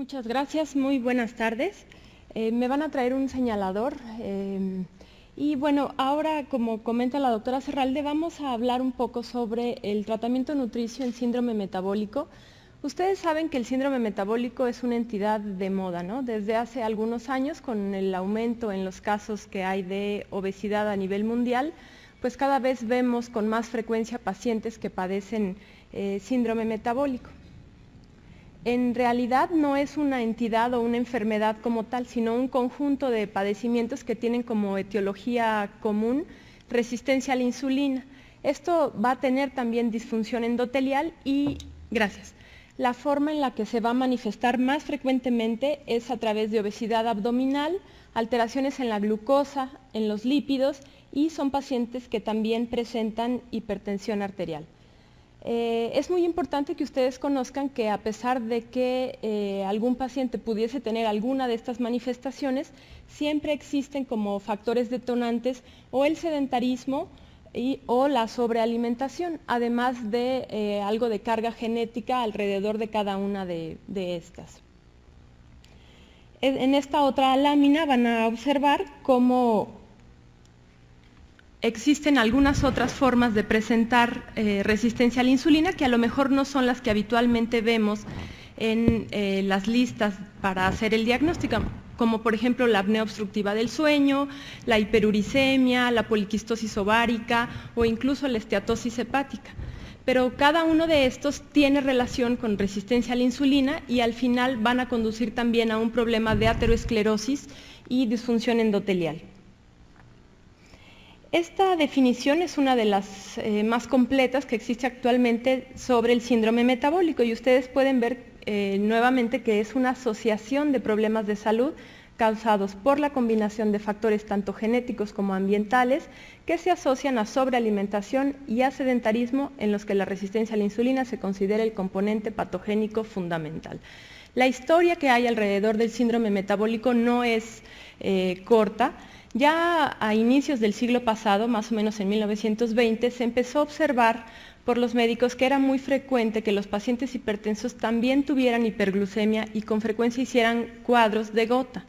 Muchas gracias, muy buenas tardes. Me van a traer un señalador y bueno, ahora como comenta la doctora Serralde, vamos a hablar un poco sobre el tratamiento nutricio en síndrome metabólico. Ustedes saben que el síndrome metabólico es una entidad de moda, ¿no? Desde hace algunos años, con el aumento en los casos que hay de obesidad a nivel mundial, pues cada vez vemos con más frecuencia pacientes que padecen síndrome metabólico. En realidad no es una entidad o una enfermedad como tal, sino un conjunto de padecimientos que tienen como etiología común resistencia a la insulina. Esto va a tener también disfunción endotelial y, la forma en la que se va a manifestar más frecuentemente es a través de obesidad abdominal, alteraciones en la glucosa, en los lípidos y son pacientes que también presentan hipertensión arterial. Es muy importante que ustedes conozcan que a pesar de que algún paciente pudiese tener alguna de estas manifestaciones, siempre existen como factores detonantes o el sedentarismo o la sobrealimentación, además de algo de carga genética alrededor de cada una de estas. En esta otra lámina van a observar cómo existen algunas otras formas de presentar resistencia a la insulina que a lo mejor no son las que habitualmente vemos en las listas para hacer el diagnóstico, como por ejemplo la apnea obstructiva del sueño, la hiperuricemia, la poliquistosis ovárica o incluso la esteatosis hepática. Pero cada uno de estos tiene relación con resistencia a la insulina y al final van a conducir también a un problema de ateroesclerosis y disfunción endotelial. Esta definición es una de las más completas que existe actualmente sobre el síndrome metabólico y ustedes pueden ver nuevamente que es una asociación de problemas de salud causados por la combinación de factores tanto genéticos como ambientales que se asocian a sobrealimentación y a sedentarismo en los que la resistencia a la insulina se considera el componente patogénico fundamental. La historia que hay alrededor del síndrome metabólico no es corta. Ya a inicios del siglo pasado, más o menos en 1920, se empezó a observar por los médicos que era muy frecuente que los pacientes hipertensos también tuvieran hiperglucemia y con frecuencia hicieran cuadros de gota.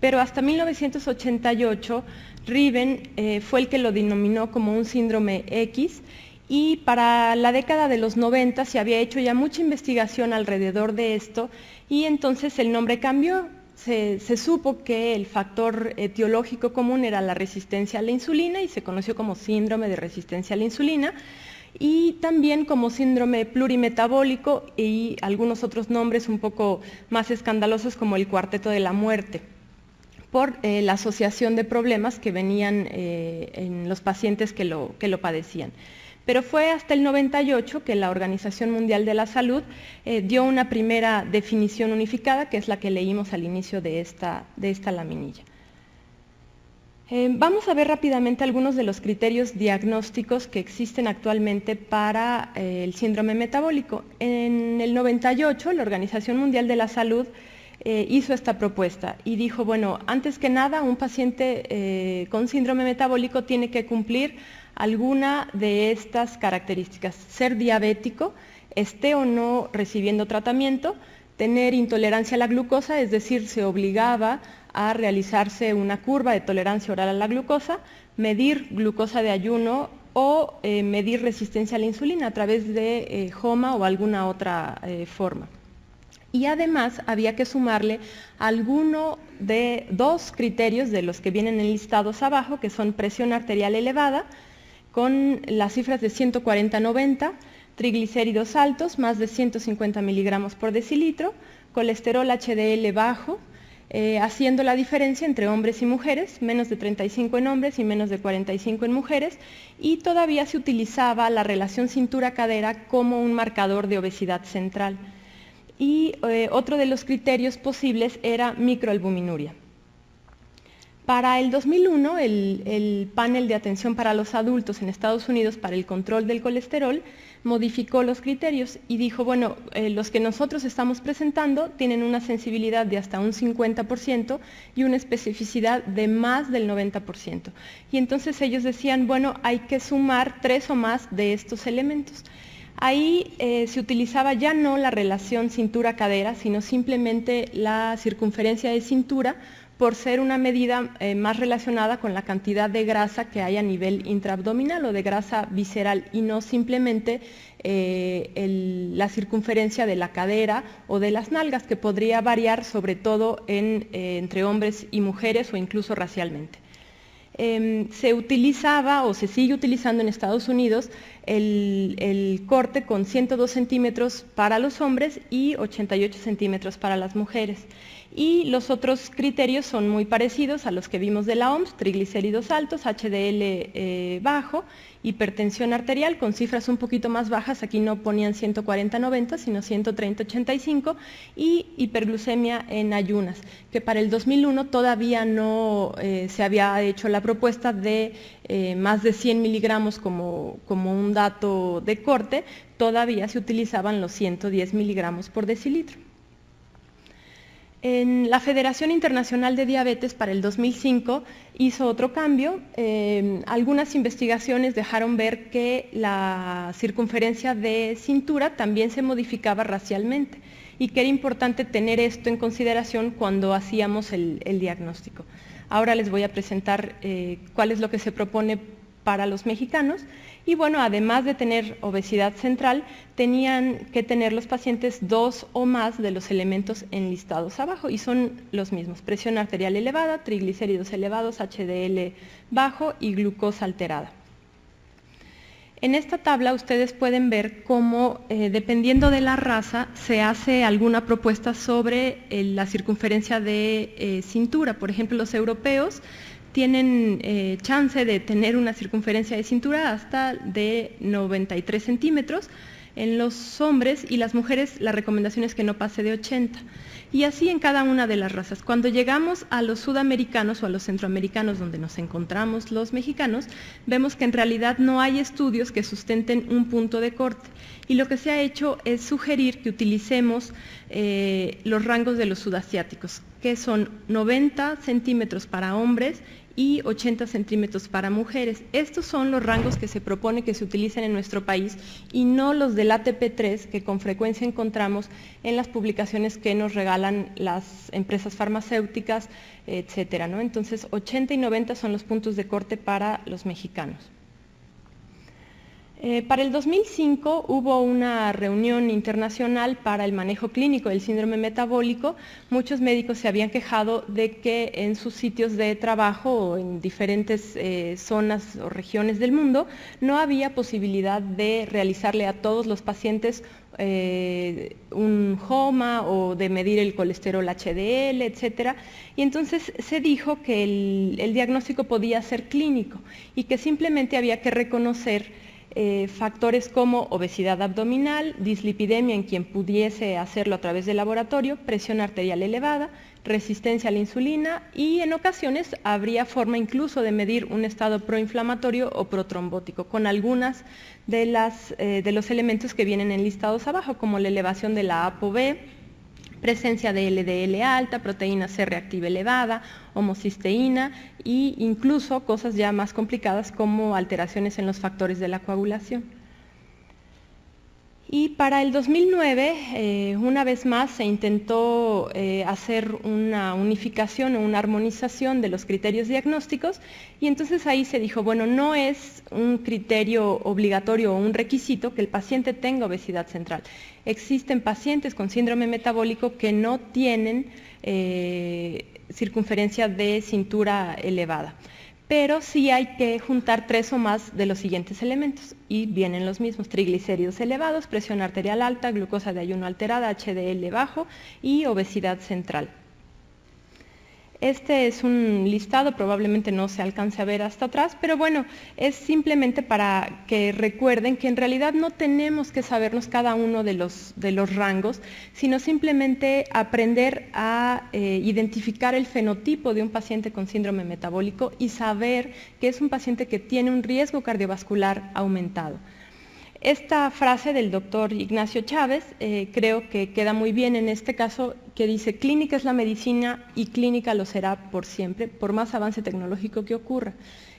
Pero hasta 1988, Riven fue el que lo denominó como un síndrome X y para la década de los 90 se había hecho ya mucha investigación alrededor de esto y entonces el nombre cambió. Se supo que el factor etiológico común era la resistencia a la insulina y se conoció como síndrome de resistencia a la insulina y también como síndrome plurimetabólico y algunos otros nombres un poco más escandalosos como el cuarteto de la muerte por la asociación de problemas que venían en los pacientes que lo padecían. Pero fue hasta el 98 que la Organización Mundial de la Salud dio una primera definición unificada, que es la que leímos al inicio de esta laminilla. Vamos a ver rápidamente algunos de los criterios diagnósticos que existen actualmente para el síndrome metabólico. En el 98, la Organización Mundial de la Salud hizo esta propuesta y dijo, bueno, antes que nada, un paciente con síndrome metabólico tiene que cumplir alguna de estas características: ser diabético, esté o no recibiendo tratamiento, tener intolerancia a la glucosa, es decir, se obligaba a realizarse una curva de tolerancia oral a la glucosa, medir glucosa de ayuno o medir resistencia a la insulina a través de HOMA o alguna otra forma. Y además había que sumarle alguno de dos criterios de los que vienen enlistados abajo, que son presión arterial elevada, con las cifras de 140-90, triglicéridos altos, más de 150 miligramos por decilitro, colesterol HDL bajo, haciendo la diferencia entre hombres y mujeres, menos de 35 en hombres y menos de 45 en mujeres, y todavía se utilizaba la relación cintura-cadera como un marcador de obesidad central. Y otro de los criterios posibles era microalbuminuria. Para el 2001, el panel de atención para los adultos en Estados Unidos para el control del colesterol modificó los criterios y dijo, bueno, los que nosotros estamos presentando tienen una sensibilidad de hasta un 50% y una especificidad de más del 90%. Y entonces ellos decían, bueno, hay que sumar 3 o más de estos elementos. Ahí se utilizaba ya no la relación cintura-cadera, sino simplemente la circunferencia de cintura, por ser una medida más relacionada con la cantidad de grasa que hay a nivel intraabdominal o de grasa visceral, y no simplemente la circunferencia de la cadera o de las nalgas, que podría variar sobre todo entre hombres y mujeres o incluso racialmente. Se utilizaba o se sigue utilizando en Estados Unidos el corte con 102 centímetros para los hombres y 88 centímetros para las mujeres. Y los otros criterios son muy parecidos a los que vimos de la OMS: triglicéridos altos, HDL bajo, hipertensión arterial con cifras un poquito más bajas, aquí no ponían 140/90, sino 130/85, y hiperglucemia en ayunas, que para el 2001 todavía no se había hecho la propuesta de más de 100 miligramos como un dato de corte, todavía se utilizaban los 110 miligramos por decilitro. En la Federación Internacional de Diabetes para el 2005 hizo otro cambio. Algunas investigaciones dejaron ver que la circunferencia de cintura también se modificaba racialmente y que era importante tener esto en consideración cuando hacíamos el diagnóstico. Ahora les voy a presentar cuál es lo que se propone para los mexicanos. Y bueno, además de tener obesidad central, tenían que tener los pacientes 2 o más de los elementos enlistados abajo, y son los mismos: presión arterial elevada, triglicéridos elevados, HDL bajo y glucosa alterada. En esta tabla ustedes pueden ver cómo, dependiendo de la raza, se hace alguna propuesta sobre la circunferencia de cintura. Por ejemplo, los europeos tienen chance de tener una circunferencia de cintura hasta de 93 centímetros en los hombres, y las mujeres la recomendación es que no pase de 80. Y así en cada una de las razas. Cuando llegamos a los sudamericanos o a los centroamericanos, donde nos encontramos los mexicanos, vemos que en realidad no hay estudios que sustenten un punto de corte, y lo que se ha hecho es sugerir que utilicemos los rangos de los sudasiáticos, que son 90 centímetros para hombres y 80 centímetros para mujeres. Estos son los rangos que se propone que se utilicen en nuestro país, y no los del ATP3 que con frecuencia encontramos en las publicaciones que nos regalan las empresas farmacéuticas, etcétera, ¿no? Entonces, 80 y 90 son los puntos de corte para los mexicanos. Para el 2005 hubo una reunión internacional para el manejo clínico del síndrome metabólico. Muchos médicos se habían quejado de que en sus sitios de trabajo o en diferentes zonas o regiones del mundo no había posibilidad de realizarle a todos los pacientes un HOMA o de medir el colesterol HDL, etcétera. Y entonces se dijo que el diagnóstico podía ser clínico y que simplemente había que reconocer factores como obesidad abdominal, dislipidemia en quien pudiese hacerlo a través del laboratorio, presión arterial elevada, resistencia a la insulina, y en ocasiones habría forma incluso de medir un estado proinflamatorio o protrombótico con algunas de los elementos que vienen enlistados abajo, como la elevación de la ApoB, presencia de LDL alta, proteína C reactiva elevada, homocisteína, e incluso cosas ya más complicadas como alteraciones en los factores de la coagulación. Y para el 2009, una vez más, se intentó hacer una unificación o una armonización de los criterios diagnósticos, y entonces ahí se dijo, bueno, no es un criterio obligatorio o un requisito que el paciente tenga obesidad central. Existen pacientes con síndrome metabólico que no tienen circunferencia de cintura elevada, pero sí hay que juntar 3 o más de los siguientes elementos, y vienen los mismos: triglicéridos elevados, presión arterial alta, glucosa de ayuno alterada, HDL bajo y obesidad central. Este es un listado, probablemente no se alcance a ver hasta atrás, pero bueno, es simplemente para que recuerden que en realidad no tenemos que sabernos cada uno de los rangos, sino simplemente aprender a identificar el fenotipo de un paciente con síndrome metabólico y saber que es un paciente que tiene un riesgo cardiovascular aumentado. Esta frase del doctor Ignacio Chávez creo que queda muy bien en este caso, que dice: clínica es la medicina y clínica lo será por siempre, por más avance tecnológico que ocurra.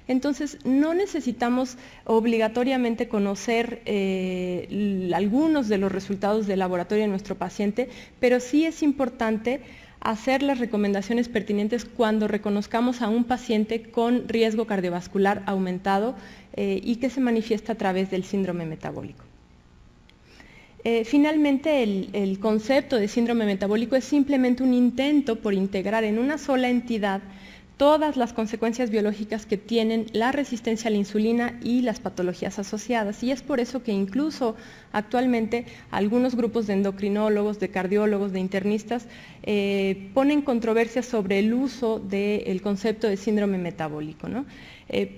Entonces, no necesitamos obligatoriamente conocer algunos de los resultados del laboratorio de nuestro paciente, pero sí es importante hacer las recomendaciones pertinentes cuando reconozcamos a un paciente con riesgo cardiovascular aumentado y que se manifiesta a través del síndrome metabólico. Finalmente, el concepto de síndrome metabólico es simplemente un intento por integrar en una sola entidad todas las consecuencias biológicas que tienen la resistencia a la insulina y las patologías asociadas. Y es por eso que incluso actualmente algunos grupos de endocrinólogos, de cardiólogos, de internistas ponen controversias sobre el uso del concepto de síndrome metabólico, ¿no?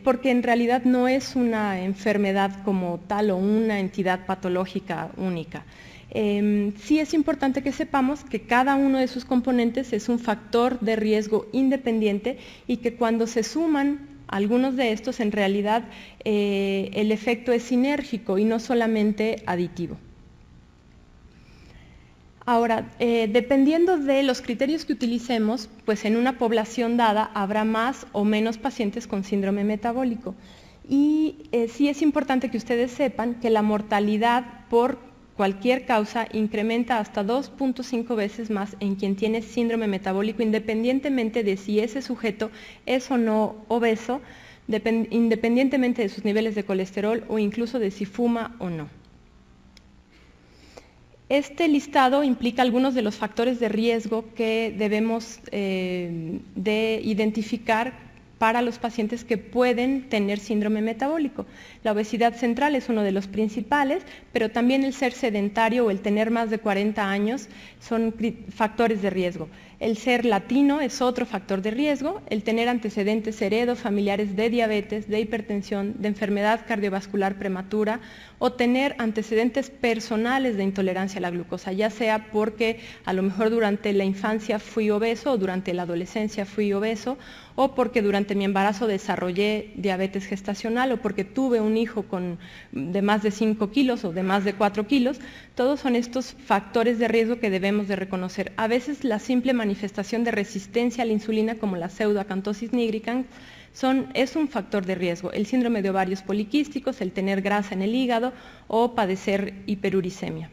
Porque en realidad no es una enfermedad como tal o una entidad patológica única. Sí es importante que sepamos que cada uno de sus componentes es un factor de riesgo independiente y que cuando se suman algunos de estos, en realidad el efecto es sinérgico y no solamente aditivo. Ahora, dependiendo de los criterios que utilicemos, pues en una población dada habrá más o menos pacientes con síndrome metabólico. Y sí es importante que ustedes sepan que la mortalidad por cualquier causa incrementa hasta 2.5 veces más en quien tiene síndrome metabólico, independientemente de si ese sujeto es o no obeso, independientemente de sus niveles de colesterol o incluso de si fuma o no. Este listado implica algunos de los factores de riesgo que debemos de identificar para los pacientes que pueden tener síndrome metabólico. La obesidad central es uno de los principales, pero también el ser sedentario o el tener más de 40 años son factores de riesgo. El ser latino es otro factor de riesgo, el tener antecedentes familiares de diabetes, de hipertensión, de enfermedad cardiovascular prematura o tener antecedentes personales de intolerancia a la glucosa, ya sea porque a lo mejor durante la infancia fui obeso o durante la adolescencia fui obeso o porque durante mi embarazo desarrollé diabetes gestacional o porque tuve un hijo de más de 5 kilos o de más de 4 kilos, todos son estos factores de riesgo que debemos de reconocer. A veces la simple manifestación de resistencia a la insulina como la pseudoacantosis nigricans es un factor de riesgo. El síndrome de ovarios poliquísticos, el tener grasa en el hígado o padecer hiperuricemia.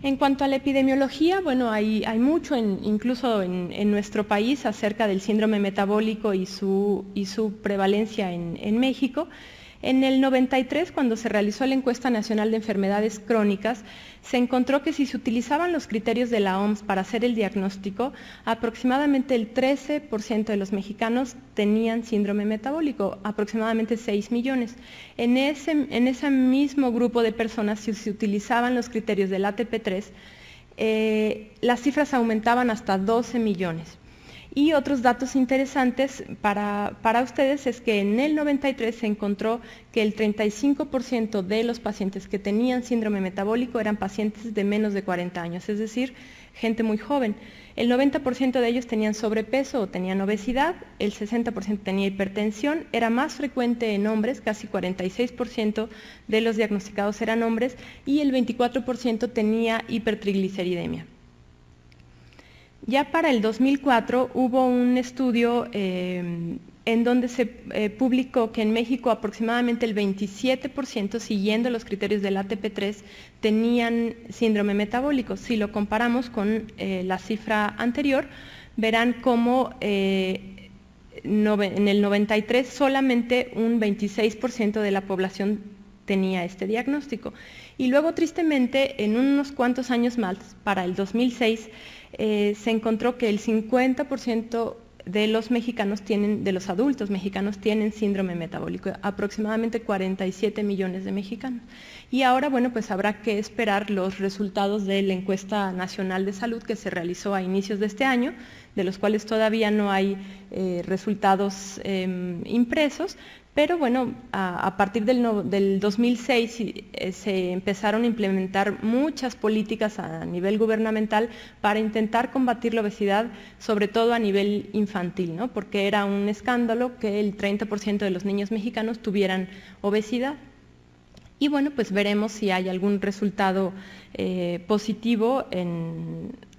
En cuanto a la epidemiología, bueno, hay mucho incluso en nuestro país acerca del síndrome metabólico y su prevalencia en México. En el 93, cuando se realizó la encuesta nacional de enfermedades crónicas, se encontró que si se utilizaban los criterios de la OMS para hacer el diagnóstico, aproximadamente el 13% de los mexicanos tenían síndrome metabólico, aproximadamente 6 millones. En ese mismo grupo de personas, si se utilizaban los criterios del ATP3, las cifras aumentaban hasta 12 millones. Y otros datos interesantes para ustedes es que en el 93 se encontró que el 35% de los pacientes que tenían síndrome metabólico eran pacientes de menos de 40 años, es decir, gente muy joven. El 90% de ellos tenían sobrepeso o tenían obesidad, el 60% tenía hipertensión, era más frecuente en hombres, casi 46% de los diagnosticados eran hombres y el 24% tenía hipertrigliceridemia. Ya para el 2004 hubo un estudio en donde se publicó que en México aproximadamente el 27%, siguiendo los criterios del ATP3, tenían síndrome metabólico. Si lo comparamos con la cifra anterior, verán cómo en el 93 solamente un 26% de la población tenía este diagnóstico. Y luego, tristemente, en unos cuantos años más, para el 2006, se encontró que el 50% de los mexicanos de los adultos mexicanos tienen síndrome metabólico, aproximadamente 47 millones de mexicanos. Y ahora, bueno, pues habrá que esperar los resultados de la encuesta nacional de salud que se realizó a inicios de este año, de los cuales todavía no hay resultados impresos, pero bueno, a partir del 2006 se empezaron a implementar muchas políticas a nivel gubernamental para intentar combatir la obesidad, sobre todo a nivel infantil, ¿no? Porque era un escándalo que el 30% de los niños mexicanos tuvieran obesidad. Y bueno, pues veremos si hay algún resultado positivo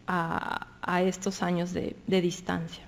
a estos años de distancia.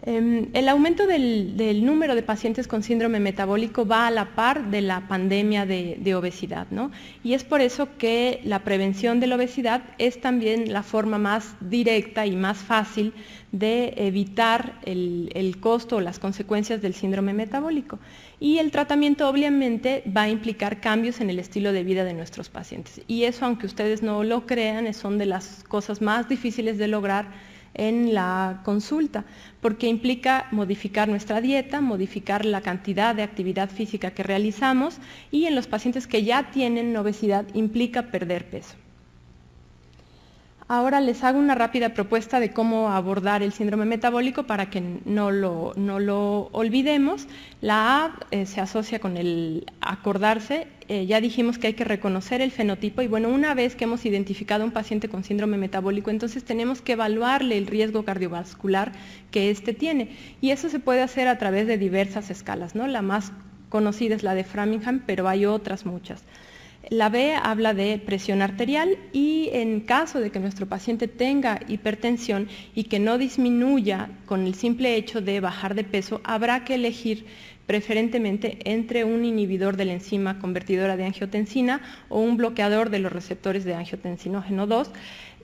El aumento del número de pacientes con síndrome metabólico va a la par de la pandemia de obesidad, ¿no? Y es por eso que la prevención de la obesidad es también la forma más directa y más fácil de evitar el costo o las consecuencias del síndrome metabólico. Y el tratamiento obviamente va a implicar cambios en el estilo de vida de nuestros pacientes. Y eso, aunque ustedes no lo crean, son de las cosas más difíciles de lograr en la consulta, porque implica modificar nuestra dieta, modificar la cantidad de actividad física que realizamos, y en los pacientes que ya tienen obesidad implica perder peso. Ahora les hago una rápida propuesta de cómo abordar el síndrome metabólico para que no lo olvidemos. La A se asocia con el acordarse. Ya dijimos que hay que reconocer el fenotipo y bueno, una vez que hemos identificado a un paciente con síndrome metabólico, entonces tenemos que evaluarle el riesgo cardiovascular que éste tiene. Y eso se puede hacer a través de diversas escalas, ¿no? La más conocida es la de Framingham, pero hay otras muchas. La B habla de presión arterial y en caso de que nuestro paciente tenga hipertensión y que no disminuya con el simple hecho de bajar de peso, habrá que elegir preferentemente entre un inhibidor de la enzima convertidora de angiotensina o un bloqueador de los receptores de angiotensinógeno 2.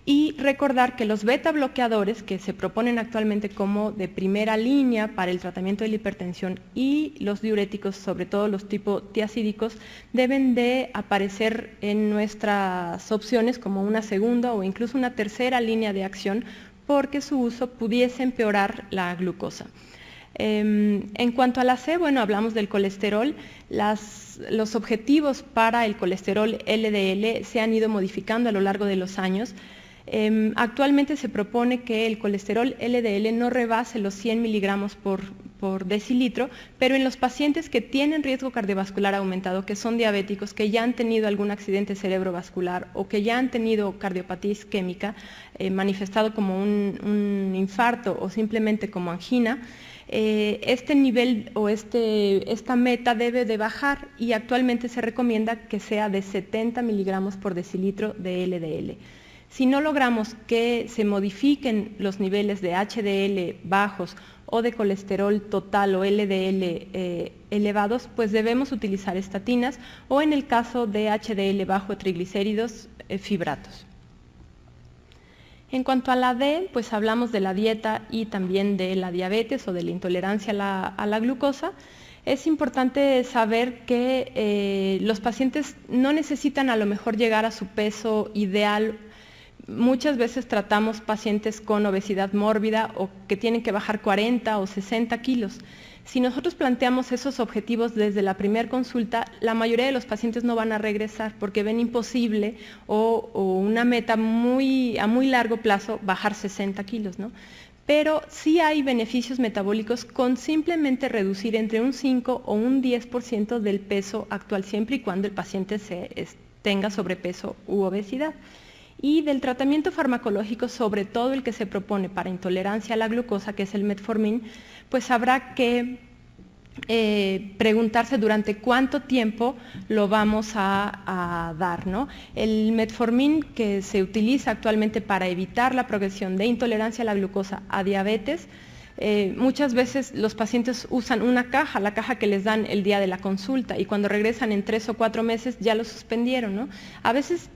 Y recordar que los beta bloqueadores que se proponen actualmente como de primera línea para el tratamiento de la hipertensión y los diuréticos, sobre todo los tipo tiacídicos, deben de aparecer en nuestras opciones como una segunda o incluso una tercera línea de acción porque su uso pudiese empeorar la glucosa. En cuanto a la C, bueno, hablamos del colesterol. Los objetivos para el colesterol LDL se han ido modificando a lo largo de los años. Actualmente se propone que el colesterol LDL no rebase los 100 miligramos por decilitro, pero en los pacientes que tienen riesgo cardiovascular aumentado, que son diabéticos, que ya han tenido algún accidente cerebrovascular o que ya han tenido cardiopatía isquémica, manifestado como un infarto o simplemente como angina, este nivel o esta meta debe de bajar y actualmente se recomienda que sea de 70 miligramos por decilitro de LDL. Si no logramos que se modifiquen los niveles de HDL bajos o de colesterol total o LDL elevados, pues debemos utilizar estatinas o en el caso de HDL bajo triglicéridos, fibratos. En cuanto a la D, pues hablamos de la dieta y también de la diabetes o de la intolerancia a la glucosa. Es importante saber que los pacientes no necesitan a lo mejor llegar a su peso ideal. Muchas veces tratamos pacientes con obesidad mórbida o que tienen que bajar 40 o 60 kilos. Si nosotros planteamos esos objetivos desde la primera consulta, la mayoría de los pacientes no van a regresar porque ven imposible o una meta a muy largo plazo bajar 60 kilos, ¿no? Pero sí hay beneficios metabólicos con simplemente reducir entre un 5 o un 10% del peso actual, siempre y cuando el paciente tenga sobrepeso u obesidad. Y del tratamiento farmacológico, sobre todo el que se propone para intolerancia a la glucosa, que es el metformin, pues habrá que preguntarse durante cuánto tiempo lo vamos a dar, ¿no? El metformin que se utiliza actualmente para evitar la progresión de intolerancia a la glucosa a diabetes, muchas veces los pacientes usan una caja, la caja que les dan el día de la consulta, y cuando regresan en 3 o 4 meses ya lo suspendieron, ¿no? A veces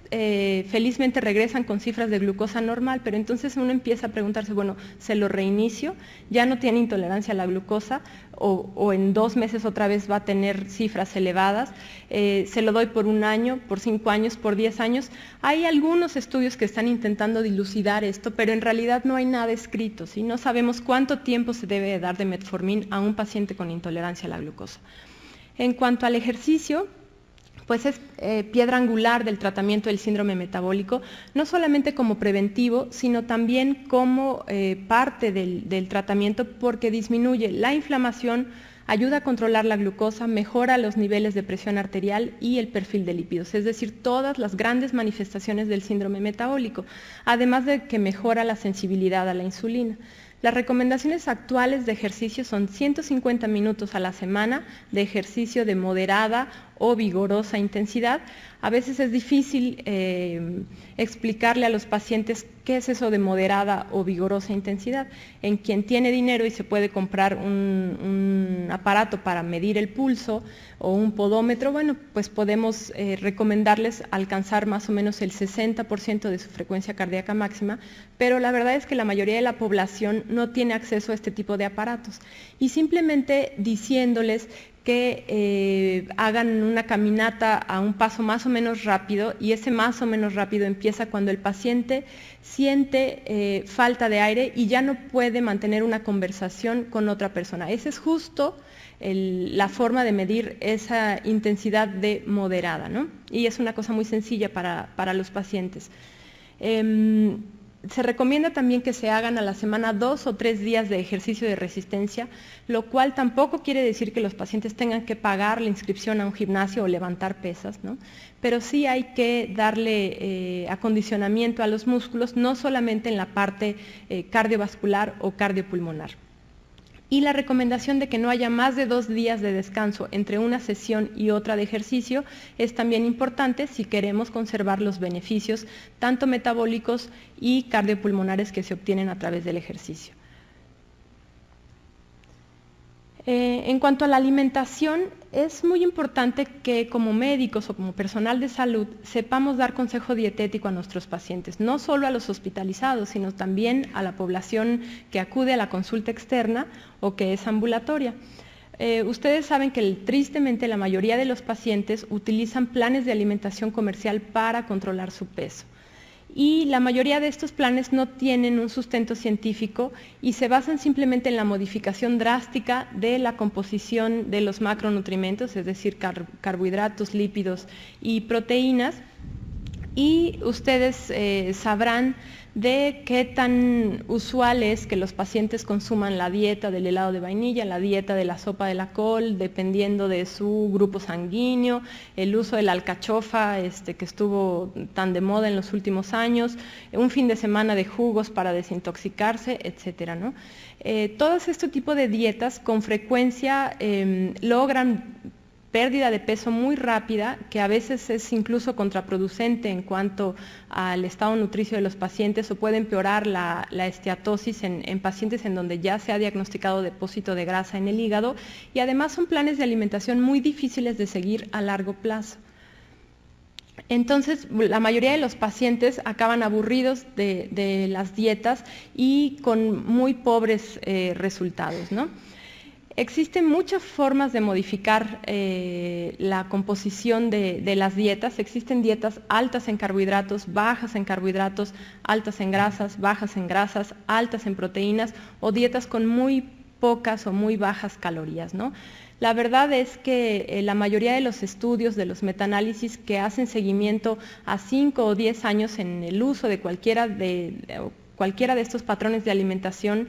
felizmente regresan con cifras de glucosa normal, pero entonces uno empieza a preguntarse, bueno, ¿se lo reinicio? ¿Ya no tiene intolerancia a la glucosa? ¿O en 2 meses otra vez va a tener cifras elevadas? ¿Se lo doy por 1 año, por 5 años, por 10 años? Hay algunos estudios que están intentando dilucidar esto, pero en realidad no hay nada escrito, ¿sí? No sabemos cuánto tiempo se debe dar de metformin a un paciente con intolerancia a la glucosa. En cuanto al ejercicio, pues es piedra angular del tratamiento del síndrome metabólico, no solamente como preventivo, sino también como parte del tratamiento, porque disminuye la inflamación, ayuda a controlar la glucosa, mejora los niveles de presión arterial y el perfil de lípidos, es decir, todas las grandes manifestaciones del síndrome metabólico, además de que mejora la sensibilidad a la insulina. Las recomendaciones actuales de ejercicio son 150 minutos a la semana de ejercicio de moderada o vigorosa intensidad. A veces es difícil explicarle a los pacientes qué es eso de moderada o vigorosa intensidad. En quien tiene dinero y se puede comprar un aparato para medir el pulso o un podómetro, bueno, pues podemos recomendarles alcanzar más o menos el 60% de su frecuencia cardíaca máxima, pero la verdad es que la mayoría de la población no tiene acceso a este tipo de aparatos. Y simplemente diciéndoles que hagan una caminata a un paso más o menos rápido, y ese más o menos rápido empieza cuando el paciente siente falta de aire y ya no puede mantener una conversación con otra persona. Esa es justo la forma de medir esa intensidad de moderada, ¿no? Y es una cosa muy sencilla para los pacientes. Se recomienda también que se hagan a la semana 2 o 3 días de ejercicio de resistencia, lo cual tampoco quiere decir que los pacientes tengan que pagar la inscripción a un gimnasio o levantar pesas, ¿no? Pero sí hay que darle acondicionamiento a los músculos, no solamente en la parte cardiovascular o cardiopulmonar. Y la recomendación de que no haya más de 2 días de descanso entre una sesión y otra de ejercicio es también importante si queremos conservar los beneficios tanto metabólicos y cardiopulmonares que se obtienen a través del ejercicio. En cuanto a la alimentación, es muy importante que como médicos o como personal de salud sepamos dar consejo dietético a nuestros pacientes, no solo a los hospitalizados, sino también a la población que acude a la consulta externa o que es ambulatoria. Ustedes saben que tristemente la mayoría de los pacientes utilizan planes de alimentación comercial para controlar su peso. Y la mayoría de estos planes no tienen un sustento científico y se basan simplemente en la modificación drástica de la composición de los macronutrientes, es decir, carbohidratos, lípidos y proteínas. Y ustedes sabrán de qué tan usual es que los pacientes consuman la dieta del helado de vainilla, la dieta de la sopa de la col, dependiendo de su grupo sanguíneo, el uso de la alcachofa que estuvo tan de moda en los últimos años, un fin de semana de jugos para desintoxicarse, etcétera, ¿no? Todos este tipo de dietas con frecuencia logran pérdida de peso muy rápida, que a veces es incluso contraproducente en cuanto al estado nutricio de los pacientes, o puede empeorar la esteatosis en pacientes en donde ya se ha diagnosticado depósito de grasa en el hígado, y además son planes de alimentación muy difíciles de seguir a largo plazo. Entonces, la mayoría de los pacientes acaban aburridos de las dietas y con muy pobres resultados, ¿no? Existen muchas formas de modificar la composición de las dietas. Existen dietas altas en carbohidratos, bajas en carbohidratos, altas en grasas, bajas en grasas, altas en proteínas, o dietas con muy pocas o muy bajas calorías, ¿no? La verdad es que la mayoría de los estudios, de los metaanálisis que hacen seguimiento a 5 o 10 años en el uso de cualquiera de estos patrones de alimentación,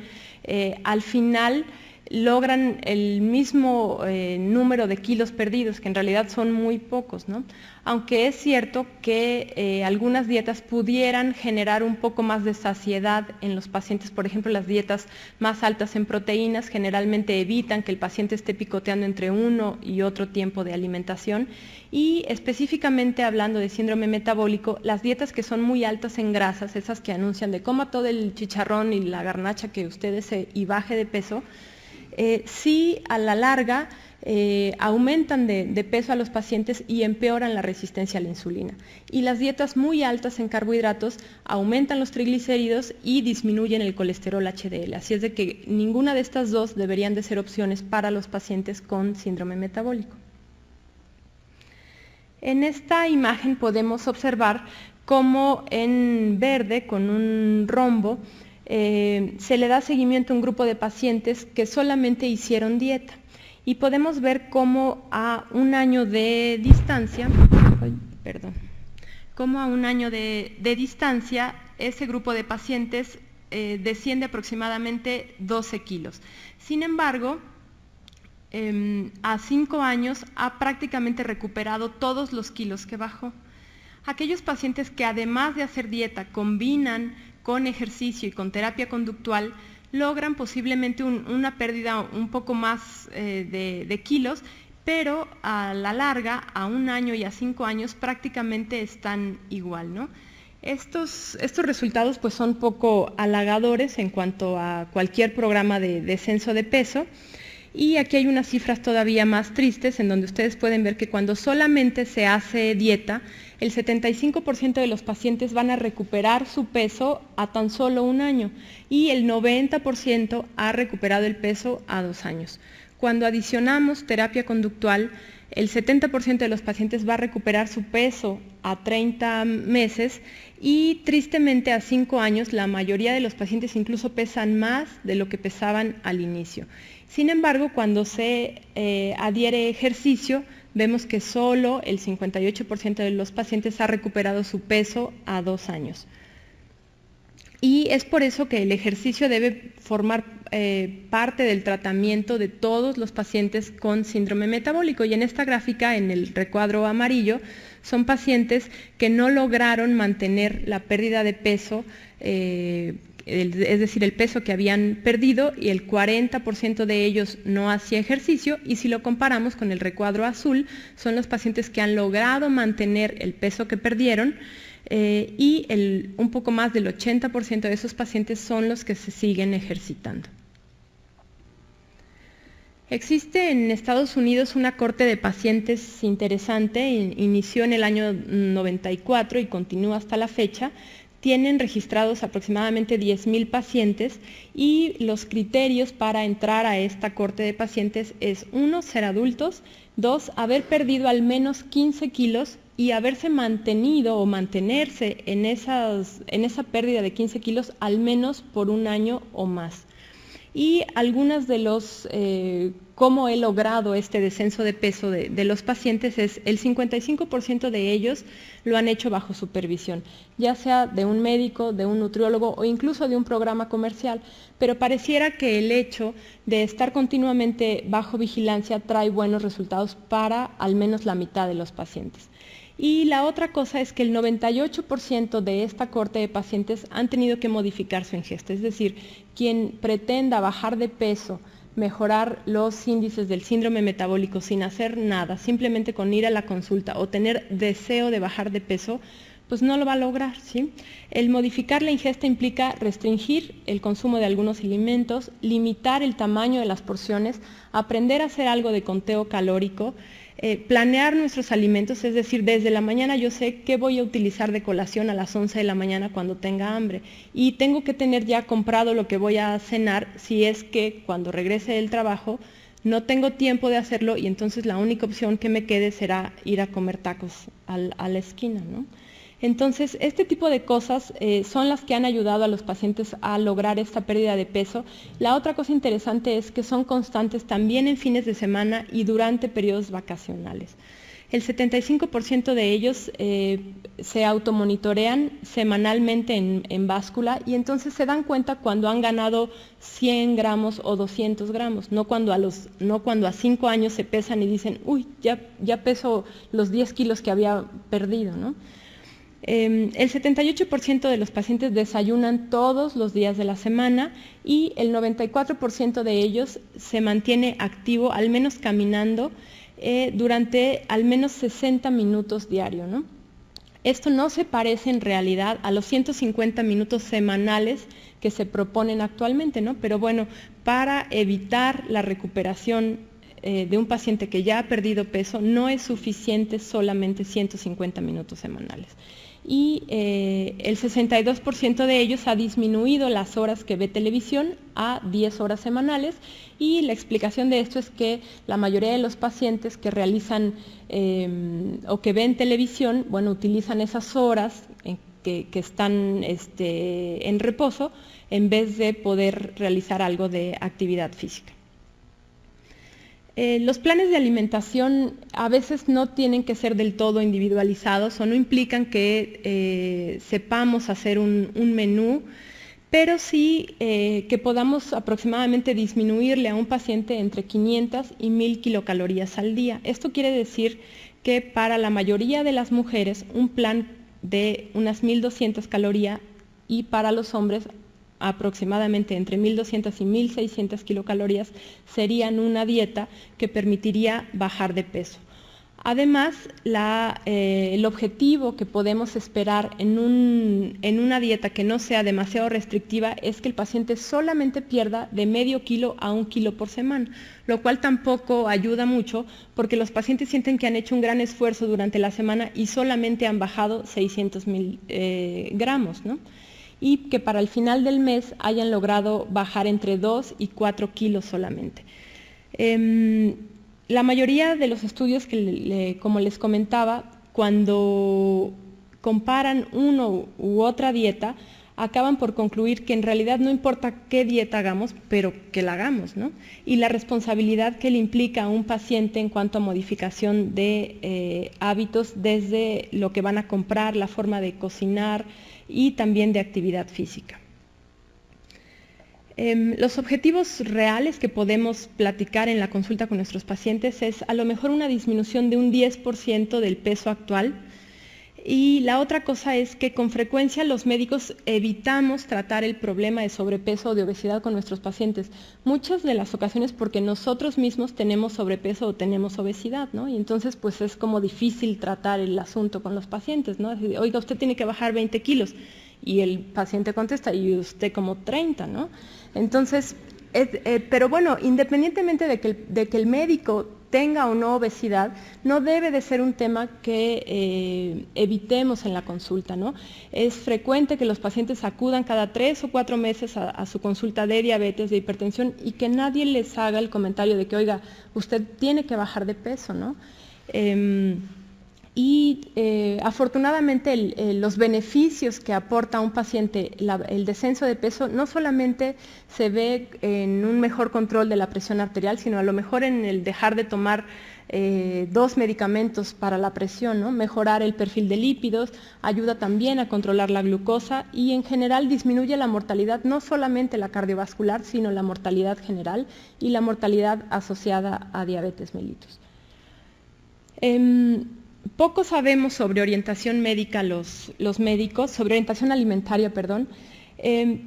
al final logran el mismo número de kilos perdidos, que en realidad son muy pocos, ¿no? Aunque es cierto que algunas dietas pudieran generar un poco más de saciedad en los pacientes. Por ejemplo, las dietas más altas en proteínas generalmente evitan que el paciente esté picoteando entre uno y otro tiempo de alimentación, y específicamente hablando de síndrome metabólico, las dietas que son muy altas en grasas, esas que anuncian de coma todo el chicharrón y la garnacha que usted desee y baje de peso, sí a la larga aumentan de peso a los pacientes y empeoran la resistencia a la insulina. Y las dietas muy altas en carbohidratos aumentan los triglicéridos y disminuyen el colesterol HDL. Así es de que ninguna de estas dos deberían de ser opciones para los pacientes con síndrome metabólico. En esta imagen podemos observar cómo en verde, con un rombo, se le da seguimiento a un grupo de pacientes que solamente hicieron dieta, y podemos ver cómo a un año de distancia, ese grupo de pacientes desciende aproximadamente 12 kilos. Sin embargo, a 5 años ha prácticamente recuperado todos los kilos que bajó. Aquellos pacientes que además de hacer dieta combinan con ejercicio y con terapia conductual, logran posiblemente una pérdida un poco más de kilos, pero a la larga, a 1 año y a 5 años, prácticamente están igual, ¿no? Estos resultados pues son poco halagadores en cuanto a cualquier programa de descenso de peso. Y aquí hay unas cifras todavía más tristes en donde ustedes pueden ver que cuando solamente se hace dieta, el 75% de los pacientes van a recuperar su peso a tan solo 1 año y el 90% ha recuperado el peso a 2 años. Cuando adicionamos terapia conductual, el 70% de los pacientes va a recuperar su peso a 30 meses y tristemente a 5 años la mayoría de los pacientes incluso pesan más de lo que pesaban al inicio. Sin embargo, cuando se adhiere ejercicio, vemos que solo el 58% de los pacientes ha recuperado su peso a 2 años. Y es por eso que el ejercicio debe formar parte del tratamiento de todos los pacientes con síndrome metabólico. Y en esta gráfica, en el recuadro amarillo, son pacientes que no lograron mantener la pérdida de peso, es decir, el peso que habían perdido, y el 40% de ellos no hacía ejercicio, y si lo comparamos con el recuadro azul, son los pacientes que han logrado mantener el peso que perdieron, y un poco más del 80% de esos pacientes son los que se siguen ejercitando. Existe en Estados Unidos una corte de pacientes interesante, inició en el año 94 y continúa hasta la fecha. Tienen registrados aproximadamente 10,000 pacientes y los criterios para entrar a esta corte de pacientes es 1, ser adultos, 2, haber perdido al menos 15 kilos y haberse mantenido o mantenerse en esa pérdida de 15 kilos al menos por 1 año o más. Y algunas de los, cómo he logrado este descenso de peso de los pacientes es el 55% de ellos lo han hecho bajo supervisión, ya sea de un médico, de un nutriólogo o incluso de un programa comercial, pero pareciera que el hecho de estar continuamente bajo vigilancia trae buenos resultados para al menos la mitad de los pacientes. Y la otra cosa es que el 98% de esta corte de pacientes han tenido que modificar su ingesta, es decir, quien pretenda bajar de peso, mejorar los índices del síndrome metabólico sin hacer nada, simplemente con ir a la consulta o tener deseo de bajar de peso, pues no lo va a lograr, ¿sí? El modificar la ingesta implica restringir el consumo de algunos alimentos, limitar el tamaño de las porciones, aprender a hacer algo de conteo calórico, planear nuestros alimentos, es decir, desde la mañana yo sé qué voy a utilizar de colación a las 11 de la mañana cuando tenga hambre y tengo que tener ya comprado lo que voy a cenar si es que cuando regrese del trabajo no tengo tiempo de hacerlo y entonces la única opción que me quede será ir a comer tacos a la esquina, ¿no? Entonces, este tipo de cosas son las que han ayudado a los pacientes a lograr esta pérdida de peso. La otra cosa interesante es que son constantes también en fines de semana y durante periodos vacacionales. El 75% de ellos se automonitorean semanalmente en báscula y entonces se dan cuenta cuando han ganado 100 gramos o 200 gramos, no cuando a 5 años se pesan y dicen, uy, ya peso los 10 kilos que había perdido, ¿no? El 78% de los pacientes desayunan todos los días de la semana y el 94% de ellos se mantiene activo, al menos caminando, durante al menos 60 minutos diario, ¿no? Esto no se parece en realidad a los 150 minutos semanales que se proponen actualmente, ¿no? Pero bueno, para evitar la recuperación de un paciente que ya ha perdido peso, no es suficiente solamente 150 minutos semanales. Y el 62% de ellos ha disminuido las horas que ve televisión a 10 horas semanales y la explicación de esto es que la mayoría de los pacientes que realizan o que ven televisión, bueno, utilizan esas horas que están en reposo en vez de poder realizar algo de actividad física. Los planes de alimentación a veces no tienen que ser del todo individualizados o no implican que sepamos hacer un menú, pero sí que podamos aproximadamente disminuirle a un paciente entre 500 y 1000 kilocalorías al día. Esto quiere decir que para la mayoría de las mujeres un plan de unas 1200 calorías y para los hombres aproximadamente entre 1.200 y 1.600 kilocalorías, serían una dieta que permitiría bajar de peso. Además, el objetivo que podemos esperar en una dieta que no sea demasiado restrictiva es que el paciente solamente pierda de medio kilo a 1 kilo por semana, lo cual tampoco ayuda mucho porque los pacientes sienten que han hecho un gran esfuerzo durante la semana y solamente han bajado 600.000 gramos, ¿no? Y que para el final del mes hayan logrado bajar entre 2 y 4 kilos solamente. La mayoría de los estudios como les comentaba, cuando comparan uno u otra dieta, acaban por concluir que en realidad no importa qué dieta hagamos, pero que la hagamos, ¿no? Y la responsabilidad que le implica a un paciente en cuanto a modificación de hábitos, desde lo que van a comprar, la forma de cocinar y también de actividad física. Los objetivos reales que podemos platicar en la consulta con nuestros pacientes es a lo mejor una disminución de un 10% del peso actual, y la otra cosa es que con frecuencia los médicos evitamos tratar el problema de sobrepeso o de obesidad con nuestros pacientes, muchas de las ocasiones porque nosotros mismos tenemos sobrepeso o tenemos obesidad, ¿no? Y entonces pues es como difícil tratar el asunto con los pacientes, ¿no? Oiga, usted tiene que bajar 20 kilos. Y el paciente contesta, y usted como 30, ¿no? Entonces, pero bueno, independientemente de que el médico tenga o no obesidad, no debe de ser un tema que evitemos en la consulta, ¿no? Es frecuente que los pacientes acudan cada 3 o 4 meses a su consulta de diabetes, de hipertensión, y que nadie les haga el comentario de que, oiga, usted tiene que bajar de peso, ¿no? Afortunadamente los beneficios que aporta a un paciente el descenso de peso no solamente se ve en un mejor control de la presión arterial, sino a lo mejor en el dejar de tomar 2 medicamentos para la presión, ¿no? Mejorar el perfil de lípidos, ayuda también a controlar la glucosa y en general disminuye la mortalidad, no solamente la cardiovascular, sino la mortalidad general y la mortalidad asociada a diabetes mellitus. Poco sabemos sobre orientación médica los médicos, sobre orientación alimentaria, perdón,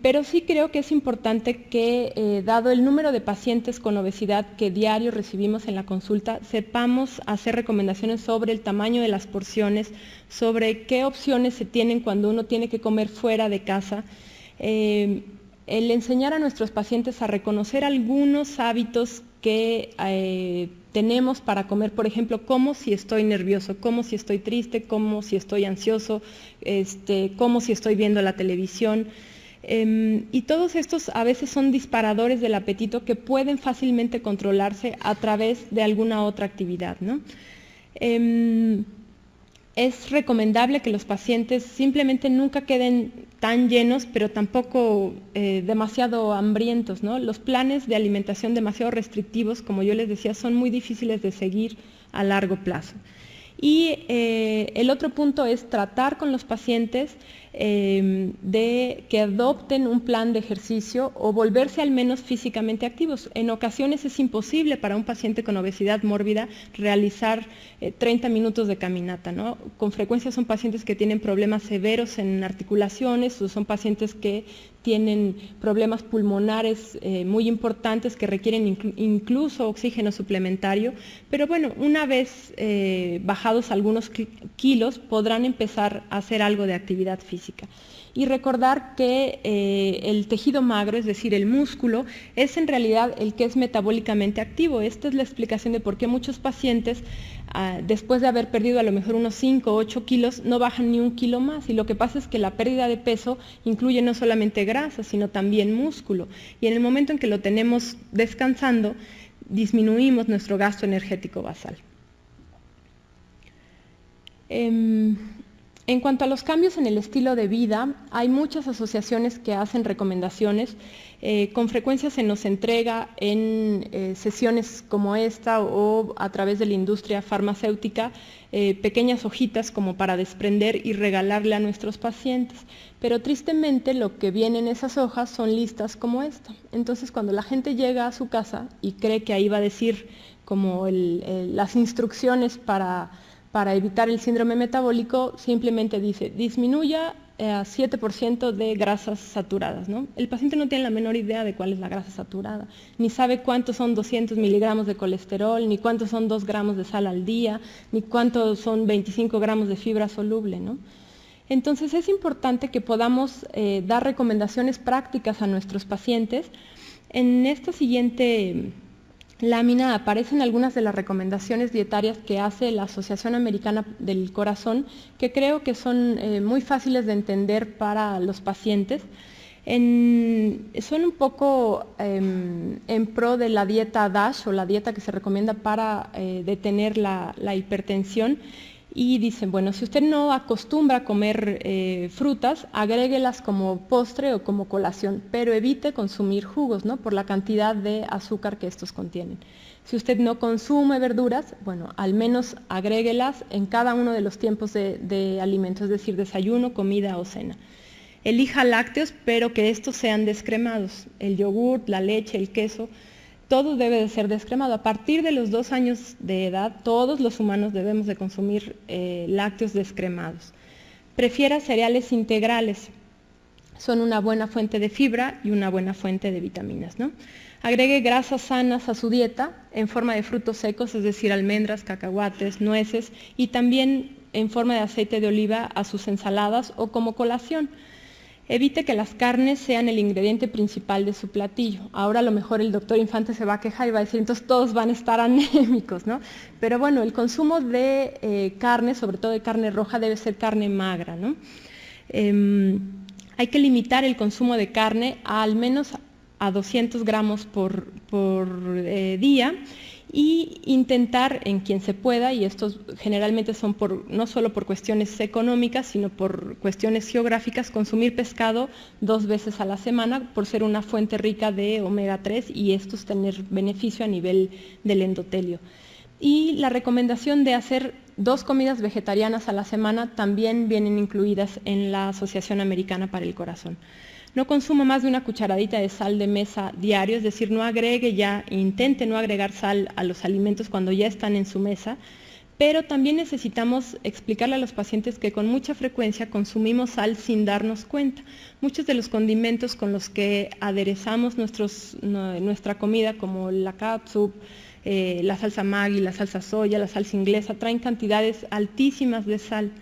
pero sí creo que es importante que, dado el número de pacientes con obesidad que diario recibimos en la consulta, sepamos hacer recomendaciones sobre el tamaño de las porciones, sobre qué opciones se tienen cuando uno tiene que comer fuera de casa. El enseñar a nuestros pacientes a reconocer algunos hábitos que tenemos para comer, por ejemplo, como si estoy nervioso, como si estoy triste, como si estoy ansioso, como si estoy viendo la televisión. Y todos estos a veces son disparadores del apetito que pueden fácilmente controlarse a través de alguna otra actividad, ¿no? Es recomendable que los pacientes simplemente nunca queden tan llenos, pero tampoco demasiado hambrientos, ¿no? Los planes de alimentación demasiado restrictivos, como yo les decía, son muy difíciles de seguir a largo plazo. Y el otro punto es tratar con los pacientes de que adopten un plan de ejercicio o volverse al menos físicamente activos. En ocasiones es imposible para un paciente con obesidad mórbida realizar 30 minutos de caminata, ¿no? Con frecuencia son pacientes que tienen problemas severos en articulaciones o son pacientes que tienen problemas pulmonares muy importantes que requieren incluso oxígeno suplementario, pero bueno, una vez bajados algunos kilos podrán empezar a hacer algo de actividad física. Y recordar que el tejido magro, es decir, el músculo, es en realidad el que es metabólicamente activo. Esta es la explicación de por qué muchos pacientes, después de haber perdido a lo mejor unos 5 o 8 kilos, no bajan ni 1 kilo más. Y lo que pasa es que la pérdida de peso incluye no solamente grasa, sino también músculo. Y en el momento en que lo tenemos descansando, disminuimos nuestro gasto energético basal. En cuanto a los cambios en el estilo de vida, hay muchas asociaciones que hacen recomendaciones. Con frecuencia se nos entrega en sesiones como esta o a través de la industria farmacéutica pequeñas hojitas como para desprender y regalarle a nuestros pacientes. Pero tristemente lo que viene en esas hojas son listas como esta. Entonces cuando la gente llega a su casa y cree que ahí va a decir como las instrucciones para evitar el síndrome metabólico, simplemente dice disminuya 7% de grasas saturadas, ¿no? El paciente no tiene la menor idea de cuál es la grasa saturada, ni sabe cuántos son 200 miligramos de colesterol, ni cuántos son 2 gramos de sal al día, ni cuántos son 25 gramos de fibra soluble, ¿no? Entonces es importante que podamos dar recomendaciones prácticas a nuestros pacientes. En esta siguiente lámina aparecen algunas de las recomendaciones dietarias que hace la Asociación Americana del Corazón, que creo que son muy fáciles de entender para los pacientes. Son un poco en pro de la dieta DASH, o la dieta que se recomienda para detener la hipertensión. Y dicen, bueno, si usted no acostumbra a comer frutas, agréguelas como postre o como colación, pero evite consumir jugos, ¿no? Por la cantidad de azúcar que estos contienen. Si usted no consume verduras, bueno, al menos agréguelas en cada uno de los tiempos de alimento, es decir, desayuno, comida o cena. Elija lácteos, pero que estos sean descremados, el yogur, la leche, el queso. Todo debe de ser descremado. A partir de los 2 años de edad, todos los humanos debemos de consumir lácteos descremados. Prefiera cereales integrales. Son una buena fuente de fibra y una buena fuente de vitaminas, ¿no? Agregue grasas sanas a su dieta en forma de frutos secos, es decir, almendras, cacahuates, nueces, y también en forma de aceite de oliva a sus ensaladas o como colación. Evite que las carnes sean el ingrediente principal de su platillo. Ahora a lo mejor el doctor Infante se va a quejar y va a decir, entonces todos van a estar anémicos, ¿no? Pero bueno, el consumo de carne, sobre todo de carne roja, debe ser carne magra, ¿no? Hay que limitar el consumo de carne al menos a 200 gramos por día, y intentar, en quien se pueda, y estos generalmente son no solo por cuestiones económicas, sino por cuestiones geográficas, consumir pescado 2 veces a la semana por ser una fuente rica de omega 3 y estos tener beneficio a nivel del endotelio. Y la recomendación de hacer 2 comidas vegetarianas a la semana también vienen incluidas en la Asociación Americana para el Corazón. No consuma más de una cucharadita de sal de mesa diario, es decir, no agregue ya, intente no agregar sal a los alimentos cuando ya están en su mesa, pero también necesitamos explicarle a los pacientes que con mucha frecuencia consumimos sal sin darnos cuenta. Muchos de los condimentos con los que aderezamos nuestra comida, como la catsup, la salsa Maggi, la salsa soya, la salsa inglesa, traen cantidades altísimas de sal.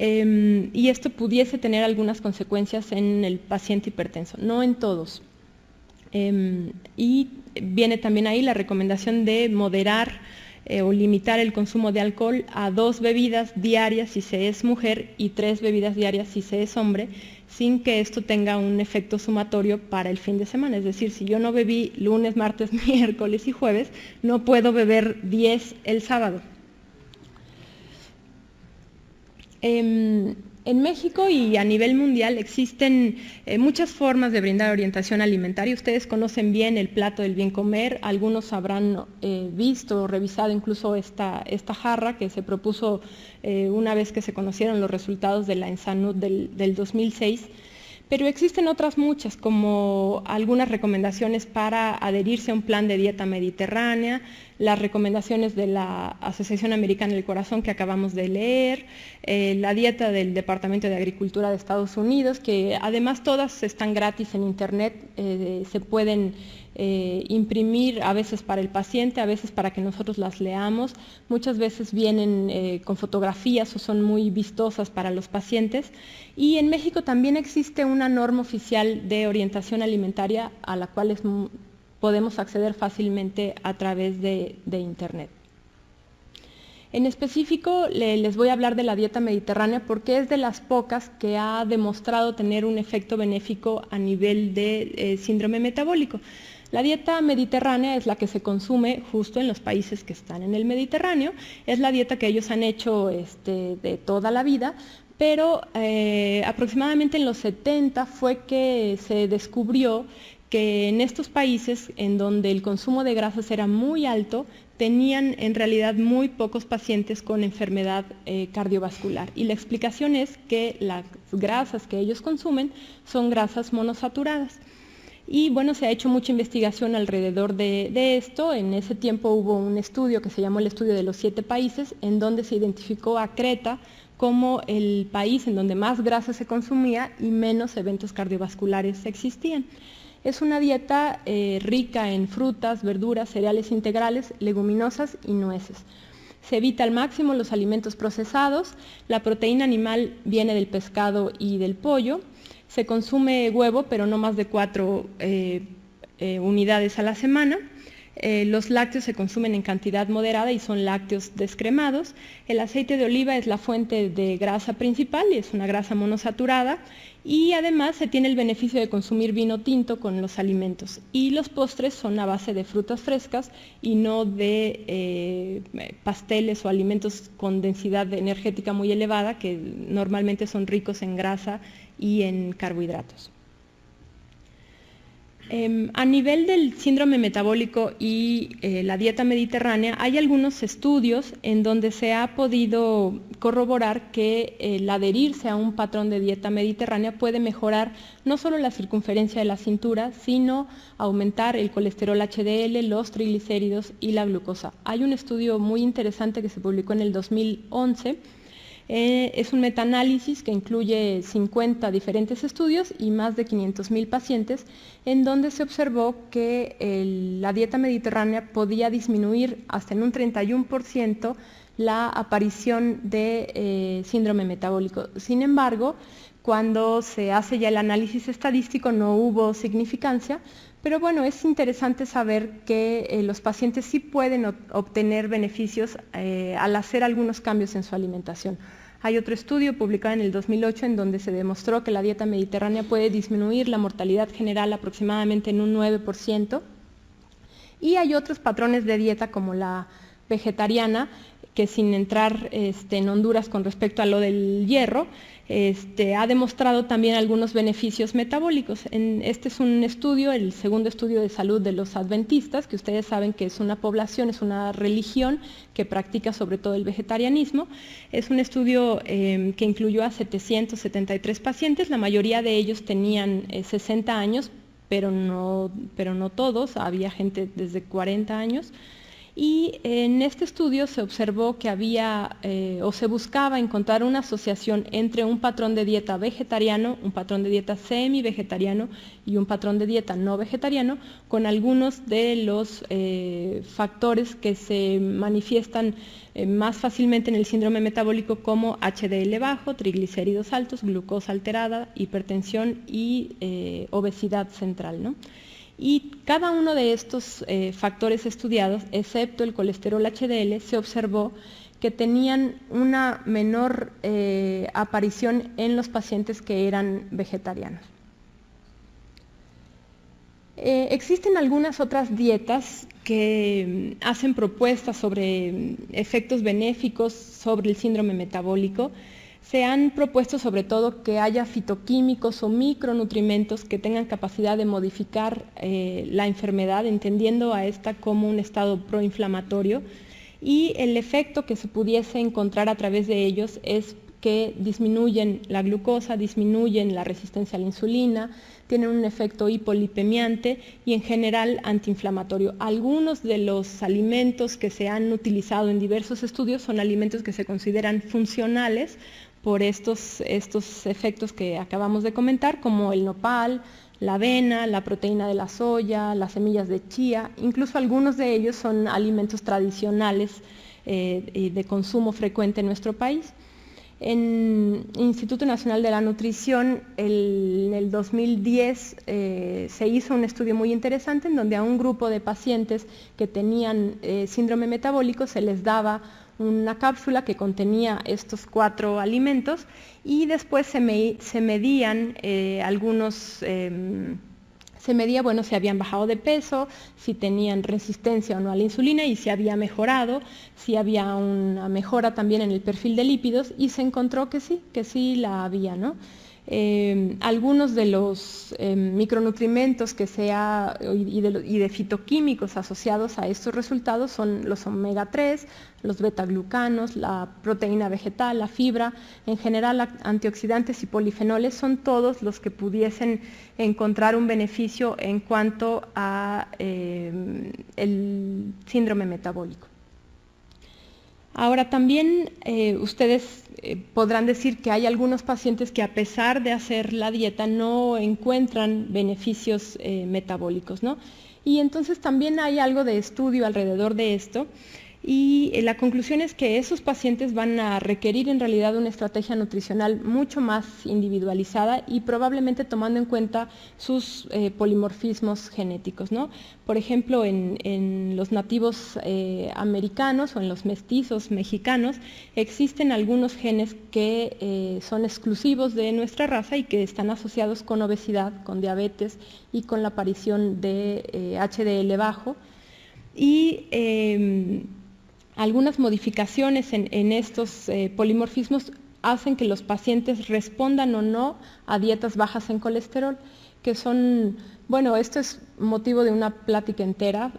Y esto pudiese tener algunas consecuencias en el paciente hipertenso, no en todos. Y viene también ahí la recomendación de moderar o limitar el consumo de alcohol a 2 bebidas diarias si se es mujer y 3 bebidas diarias si se es hombre, sin que esto tenga un efecto sumatorio para el fin de semana. Es decir, si yo no bebí lunes, martes, miércoles y jueves, no puedo beber 10 el sábado. En México y a nivel mundial existen muchas formas de brindar orientación alimentaria. Ustedes conocen bien el plato del bien comer, algunos habrán visto o revisado incluso esta jarra que se propuso una vez que se conocieron los resultados de la ENSANUD del 2006. Pero existen otras muchas, como algunas recomendaciones para adherirse a un plan de dieta mediterránea, las recomendaciones de la Asociación Americana del Corazón que acabamos de leer, la dieta del Departamento de Agricultura de Estados Unidos, que además todas están gratis en internet, se pueden imprimir a veces para el paciente, a veces para que nosotros las leamos, muchas veces vienen con fotografías o son muy vistosas para los pacientes. Y en México también existe una norma oficial de orientación alimentaria a la cual podemos acceder fácilmente a través de internet. En específico les voy a hablar de la dieta mediterránea porque es de las pocas que ha demostrado tener un efecto benéfico a nivel de síndrome metabólico. La dieta mediterránea es la que se consume justo en los países que están en el Mediterráneo, es la dieta que ellos han hecho de toda la vida, pero aproximadamente en los 70 fue que se descubrió que en estos países en donde el consumo de grasas era muy alto, tenían en realidad muy pocos pacientes con enfermedad cardiovascular. Y la explicación es que las grasas que ellos consumen son grasas monosaturadas. Y bueno, se ha hecho mucha investigación alrededor de esto. En ese tiempo hubo un estudio que se llamó el estudio de los 7 países, en donde se identificó a Creta como el país en donde más grasa se consumía y menos eventos cardiovasculares existían. Es una dieta rica en frutas, verduras, cereales integrales, leguminosas y nueces. Se evita al máximo los alimentos procesados, la proteína animal viene del pescado y del pollo, se consume huevo pero no más de 4 unidades a la semana. Los lácteos se consumen en cantidad moderada y son lácteos descremados. El aceite de oliva es la fuente de grasa principal y es una grasa monosaturada, y además se tiene el beneficio de consumir vino tinto con los alimentos. Y los postres son a base de frutas frescas y no de pasteles o alimentos con densidad energética muy elevada, que normalmente son ricos en grasa y en carbohidratos. A nivel del síndrome metabólico y la dieta mediterránea, hay algunos estudios en donde se ha podido corroborar que el adherirse a un patrón de dieta mediterránea puede mejorar no solo la circunferencia de la cintura, sino aumentar el colesterol HDL, los triglicéridos y la glucosa. Hay un estudio muy interesante que se publicó en el 2011. Es un metaanálisis que incluye 50 diferentes estudios y más de 500,000 pacientes, en donde se observó que la dieta mediterránea podía disminuir hasta en un 31% la aparición de síndrome metabólico. Sin embargo, cuando se hace ya el análisis estadístico no hubo significancia, pero bueno, es interesante saber que los pacientes sí pueden obtener beneficios al hacer algunos cambios en su alimentación. Hay otro estudio publicado en el 2008 en donde se demostró que la dieta mediterránea puede disminuir la mortalidad general aproximadamente en un 9%. Y hay otros patrones de dieta como la vegetariana, que sin entrar en Honduras con respecto a lo del hierro, ha demostrado también algunos beneficios metabólicos. Este es un estudio, el segundo estudio de salud de los adventistas, que ustedes saben que es una población, es una religión que practica sobre todo el vegetarianismo. Es un estudio que incluyó a 773 pacientes, la mayoría de ellos tenían 60 años, pero no todos, había gente desde 40 años. Y en este estudio se observó que había o se buscaba encontrar una asociación entre un patrón de dieta vegetariano, un patrón de dieta semi-vegetariano y un patrón de dieta no vegetariano, con algunos de los factores que se manifiestan más fácilmente en el síndrome metabólico, como HDL bajo, triglicéridos altos, glucosa alterada, hipertensión y obesidad central, ¿no? Y cada uno de estos factores estudiados, excepto el colesterol HDL, se observó que tenían una menor aparición en los pacientes que eran vegetarianos. Existen algunas otras dietas que hacen propuestas sobre efectos benéficos sobre el síndrome metabólico. Se han propuesto sobre todo que haya fitoquímicos o micronutrimentos que tengan capacidad de modificar la enfermedad, entendiendo a esta como un estado proinflamatorio, y el efecto que se pudiese encontrar a través de ellos es que disminuyen la glucosa, disminuyen la resistencia a la insulina, tienen un efecto hipolipemiante y en general antiinflamatorio. Algunos de los alimentos que se han utilizado en diversos estudios son alimentos que se consideran funcionales por estos efectos que acabamos de comentar, como el nopal, la avena, la proteína de la soya, las semillas de chía. Incluso algunos de ellos son alimentos tradicionales de consumo frecuente en nuestro país. En Instituto Nacional de la Nutrición, en el 2010 se hizo un estudio muy interesante en donde a un grupo de pacientes que tenían síndrome metabólico se les daba una cápsula que contenía estos 4 alimentos y después se medían se medía, bueno, si habían bajado de peso, si tenían resistencia o no a la insulina y si había mejorado, si había una mejora también en el perfil de lípidos, y se encontró que sí la había, ¿no? Algunos de los micronutrientes que y de fitoquímicos asociados a estos resultados son los omega 3, los betaglucanos, la proteína vegetal, la fibra, en general antioxidantes y polifenoles, son todos los que pudiesen encontrar un beneficio en cuanto a el síndrome metabólico. Ahora también ustedes podrán decir que hay algunos pacientes que a pesar de hacer la dieta no encuentran beneficios metabólicos, ¿no? Y entonces también hay algo de estudio alrededor de esto y la conclusión es que esos pacientes van a requerir en realidad una estrategia nutricional mucho más individualizada y probablemente tomando en cuenta sus polimorfismos genéticos, ¿no? Por ejemplo, en los nativos americanos o en los mestizos mexicanos existen algunos genes que son exclusivos de nuestra raza y que están asociados con obesidad, con diabetes y con la aparición de HDL bajo. Y algunas modificaciones en estos polimorfismos hacen que los pacientes respondan o no a dietas bajas en colesterol, que son, bueno, esto es motivo de una plática entera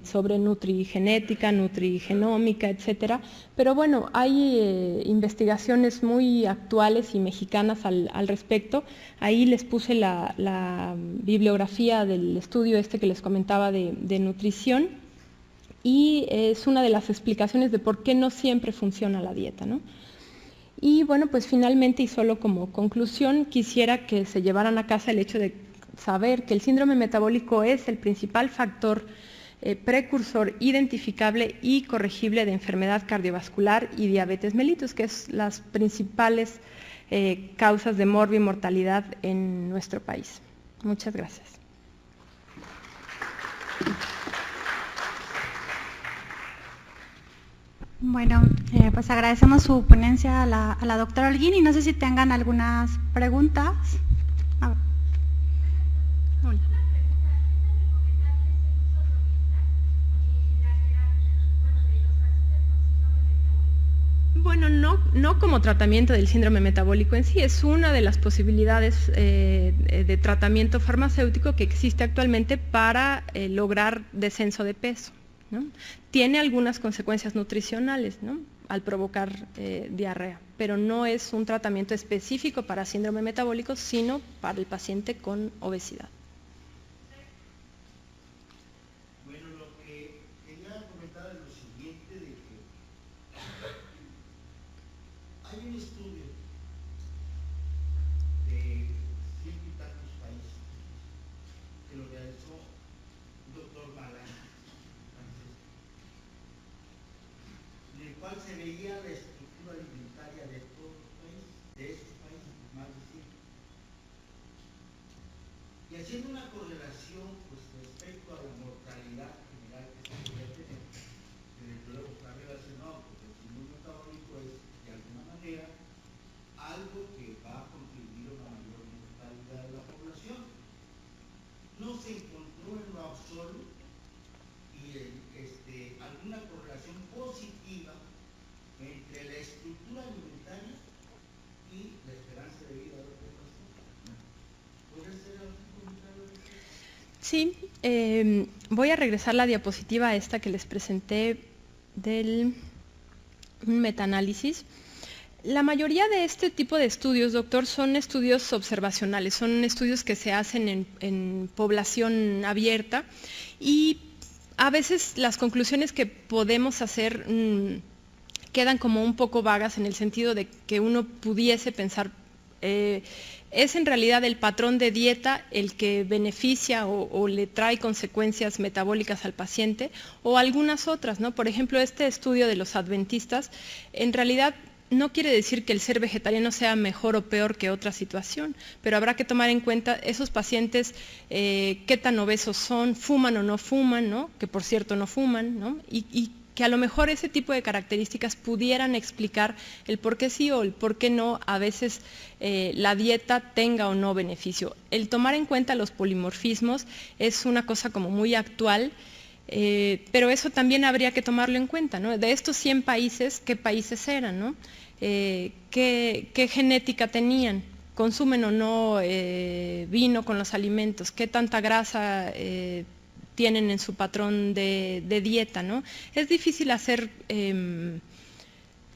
sobre nutrigenética, nutrigenómica, etcétera, pero bueno, hay investigaciones muy actuales y mexicanas al respecto. Ahí les puse la bibliografía del estudio este que les comentaba de nutrición, y es una de las explicaciones de por qué no siempre funciona la dieta, ¿no? Y bueno, pues finalmente y solo como conclusión, quisiera que se llevaran a casa el hecho de saber que el síndrome metabólico es el principal factor precursor identificable y corregible de enfermedad cardiovascular y diabetes mellitus, que es las principales causas de morbimortalidad en nuestro país. Muchas gracias. Bueno, pues agradecemos su ponencia a la doctora Holguín y no sé si tengan algunas preguntas. Hola. Bueno, no como tratamiento del síndrome metabólico en sí, es una de las posibilidades de tratamiento farmacéutico que existe actualmente para lograr descenso de peso, ¿no? Tiene algunas consecuencias nutricionales, ¿no?, al provocar diarrea, pero no es un tratamiento específico para síndrome metabólico, sino para el paciente con obesidad. Bueno, lo que quería comentar es lo siguiente, de que hay un estudio de 100 y tantos países que lo realizó un doctor Malan, francés, en el cual se veía la estructura alimentaria de todos los países, de esos países, más de 100. Y haciendo una correlación pues, respecto a la mortalidad general que se podría tener, que desde luego cabe hacer, no, porque el síndrome metabólico es de alguna manera algo que va a contribuir a una mayor mortalidad de la población. No se encontró en lo absoluto y alguna correlación positiva entre la estructura alimentaria y la esperanza de vida de la población. ¿Puede ser algún comentario? Sí, voy a regresar la diapositiva a esta que les presenté del un metaanálisis. La mayoría de este tipo de estudios, doctor, son estudios observacionales, son estudios que se hacen en población abierta y a veces las conclusiones que podemos hacer quedan como un poco vagas en el sentido de que uno pudiese pensar, ¿es en realidad el patrón de dieta el que beneficia o le trae consecuencias metabólicas al paciente o algunas otras, ¿no? Por ejemplo, este estudio de los adventistas, en realidad no quiere decir que el ser vegetariano sea mejor o peor que otra situación, pero habrá que tomar en cuenta esos pacientes, qué tan obesos son, fuman o no fuman, ¿no?, que por cierto no fuman, ¿no?, y que a lo mejor ese tipo de características pudieran explicar el por qué sí o el por qué no a veces la dieta tenga o no beneficio. El tomar en cuenta los polimorfismos es una cosa como muy actual, pero eso también habría que tomarlo en cuenta, ¿no? De estos 100 países, ¿qué países eran, ¿no? ¿Qué genética tenían? ¿Consumen o no vino con los alimentos? ¿Qué tanta grasa tienen en su patrón de dieta, ¿no? Es difícil hacer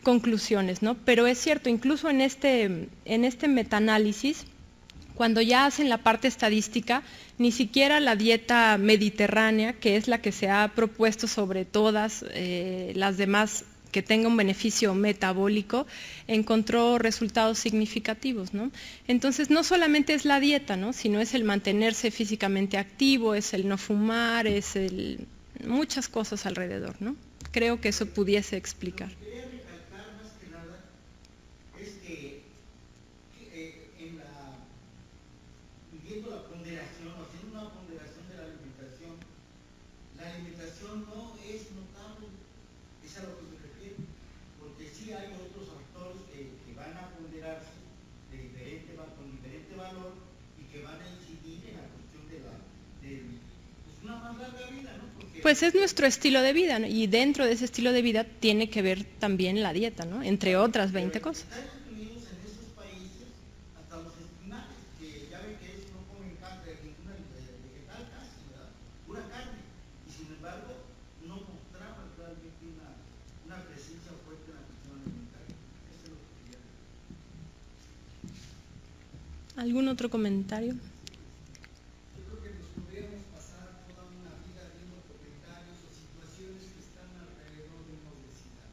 conclusiones, ¿no? Pero es cierto, incluso en este metaanálisis, cuando ya hacen la parte estadística, ni siquiera la dieta mediterránea, que es la que se ha propuesto sobre todas las demás que tenga un beneficio metabólico, encontró resultados significativos, ¿no? Entonces, no solamente es la dieta, ¿no?, sino es el mantenerse físicamente activo, es el no fumar, es muchas cosas alrededor, ¿no? Creo que eso pudiese explicar. Quería recalcar más que nada es que viendo la ponderación, o haciendo una ponderación de la alimentación no es notable, es a lo que me refiero, porque sí hay otros factores que van a ponderarse con diferente valor y que van a incidir en la cuestión de una más larga vida, ¿no? Porque pues es nuestro estilo de vida, ¿no? Y dentro de ese estilo de vida tiene que ver también la dieta, ¿no?, entre otras 20 cosas. Están incluidos en esos países hasta los espinales, que ya ven que ellos no comen carne ninguna vegetal casi, ¿verdad? Pura carne. Y sin embargo, no mostraban realmente una presencia fuerte en la cuestión alimentaria. Eso es lo que quería decir. ¿Algún otro comentario? Yo creo que nos podríamos pasar toda una vida viendo comentarios o situaciones que están alrededor de una obesidad.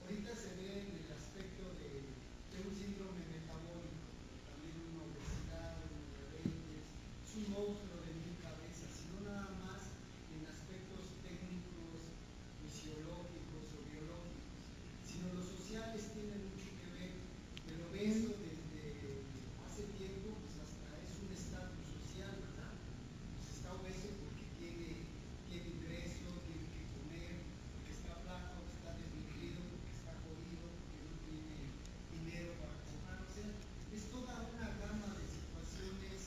Ahorita se ve en el aspecto de un síndrome metabólico, también una obesidad, una diabetes, es un monstruo de mil cabezas, sino nada más en aspectos técnicos, fisiológicos o biológicos, sino los sociales tienen mucho que ver, pero eso desde hace tiempo pues hasta es un estatus social, ¿verdad? Pues está obeso porque tiene ingreso, tiene que comer, porque está flaco, porque está desnutrido, porque está jodido, porque no tiene dinero para comprar. O sea, es toda una gama de situaciones,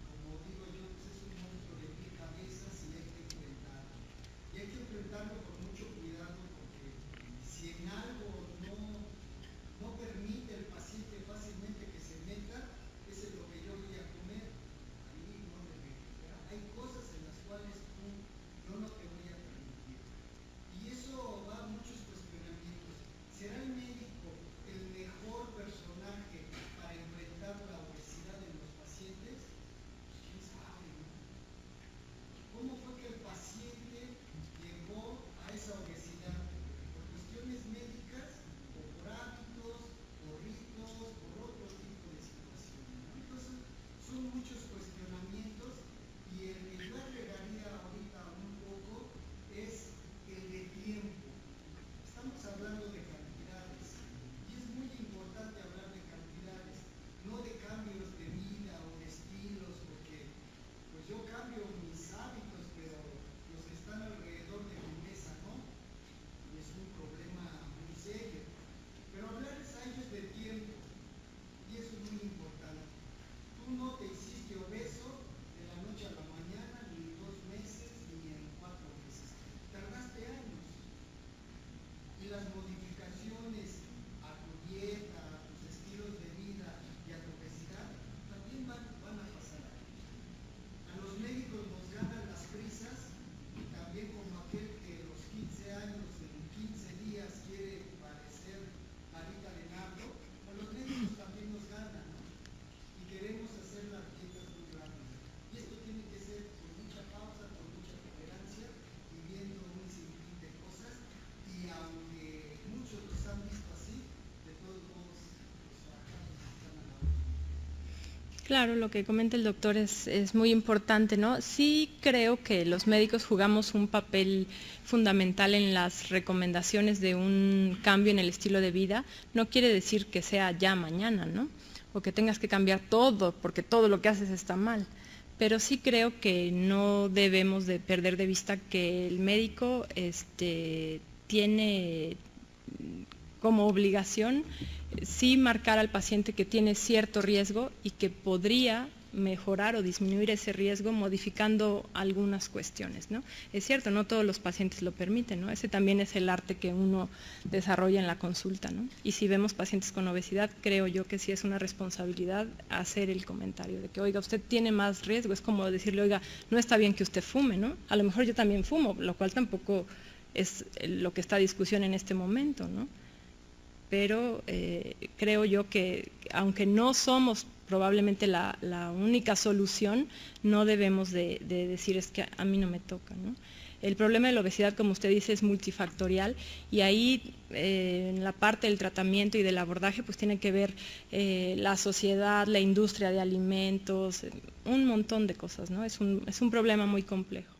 como digo yo, pues es un monstruo de mil cabezas y hay que enfrentarlo. Y hay que enfrentarlo con mucho cuidado porque si en algo no permite el paciente fácilmente que se meta, eso es lo que yo voy a comer, ahí no me meto. Hay cosas en las cuales yo no te voy a permitir. Y eso va a muchos cuestionamientos. ¿Será el médico el mejor personaje para enfrentar la obesidad en los pacientes? Pues quién sabe, ¿no? ¿Cómo fue que el paciente llegó a esa obesidad? ¿Por cuestiones médicas o por hábitos, por ritos, por otro tipo de situaciones, ¿no? Entonces, son muchos cuestionamientos y el que yo agregaría ahorita un poco es el de tiempo. Estamos hablando de cantidades y es muy importante hablar de cantidades, no de cambios de vida o de estilos, porque pues yo cambio mis hábitos, pero los que están alrededor de mi mesa no, y es un problema muy serio. Pero hablarles a ellos de tiempo, y eso es muy importante. Tú no te hiciste obeso de la noche a la mañana, ni en 2 meses, ni en 4 meses. Tardaste años. Y las modificaciones a tu dieta, a tus estilos de vida y a tu obesidad también van a pasar años. A los médicos nos ganan las prisas, y también como aquel que a los 15 años, en 15 días quiere parecer Marita de Nardo, a los médicos también nos ganan, ¿no? Y queremos hacer las dietas muy rápidas. Y esto tiene que ser con mucha pausa, con mucha tolerancia y viendo un sinfín de cosas. Y aunque muchos los han visto así, de todos modos los fracasos están a la hora. Claro, lo que comenta el doctor es muy importante, ¿no? Sí creo que los médicos jugamos un papel fundamental en las recomendaciones de un cambio en el estilo de vida. No quiere decir que sea ya mañana, ¿no? O que tengas que cambiar todo, porque todo lo que haces está mal. Pero sí creo que no debemos de perder de vista que el médico tiene como obligación sí marcar al paciente que tiene cierto riesgo y que podría mejorar o disminuir ese riesgo modificando algunas cuestiones, ¿no? Es cierto, no todos los pacientes lo permiten, ¿no? Ese también es el arte que uno desarrolla en la consulta, ¿no? Y si vemos pacientes con obesidad, creo yo que sí es una responsabilidad hacer el comentario de que, oiga, usted tiene más riesgo. Es como decirle, oiga, no está bien que usted fume, ¿no? A lo mejor yo también fumo, lo cual tampoco es lo que está a discusión en este momento, ¿no? Pero creo yo que aunque no somos probablemente la única solución, no debemos de decir es que a mí no me toca, ¿no? El problema de la obesidad, como usted dice, es multifactorial y ahí en la parte del tratamiento y del abordaje pues tiene que ver la sociedad, la industria de alimentos, un montón de cosas, ¿no? Es un problema muy complejo.